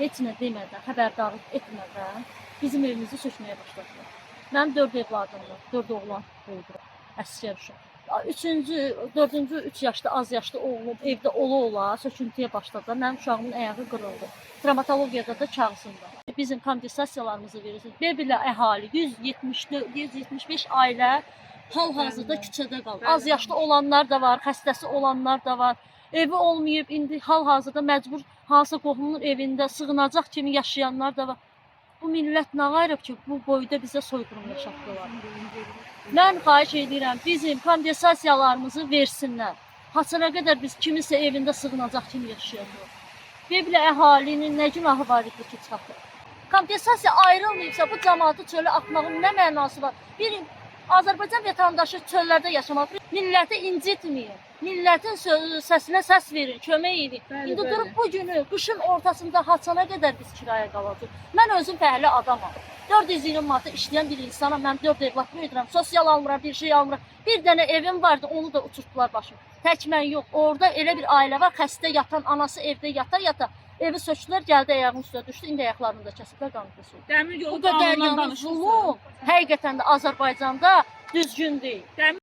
heç nə demədən, xəbərdarlıq etmədən bizim evimizi sökməyə başladılar. Mənim 4 evladım var, 4 oğlan böyüdürəm, əsgər uşaq. 4-cü 3 yaşlı, az yaşlı oğlum evdə ola söküntüyə başladılar. Mənim uşağımın ayağı qırıldı. Travmatologiyada da kağızında. Bizim kompensasiyalarımızı verirsiniz. Belə əhali 175 ailə hal-hazırda küçədə qalır. Az yaşlı olanlar da var, xəstəsi olanlar da var. Evi olmayıb, indi hal-hazırda məcbur hansısa qohumunun evində sığınacaq kimi yaşayanlar da var. Bu millət nə qayırıb ki, bu boyda bizə soyqırım yaşatdılar. Mən xahiş edirəm, bizim kompensasiyalarımızı versinlər. Haçana qədər biz kiminsə evində sığınacaq kimi yaşayacaq. Belə əhalinin nə günahı var idi ki, çıxartır. Kompensasiya ayrılmayıbsa bu cəmaatı çölə atmağın nə mənası var? Bir Azərbaycan vətəndaşı çöllərdə yaşamaq, milləti incitməyin, milletin səsinə səs verin, kömək edin. İndi durub bu günü, qışın ortasında haçana qədər biz kiraya qalacaq. Mən özüm fəhlə adamam. 420 manata işləyən bir insanam, mən 4 evlat böyüdürəm, sosial almıram, bir şey almıram. Bir dənə evim vardı, onu da uçurtdular başım. Tək mən yox, orada elə bir ailə var, xəstə yatan, anası evdə yata-yata, evi sökdülər, gəldi ayağının üstə düşdü, indi ayaqlarını da kəsiblər, qanı kəsiblər. Dəmir yolu Bu qədər yəni zulum həqiqətən də Azərbaycanda düzgün deyil.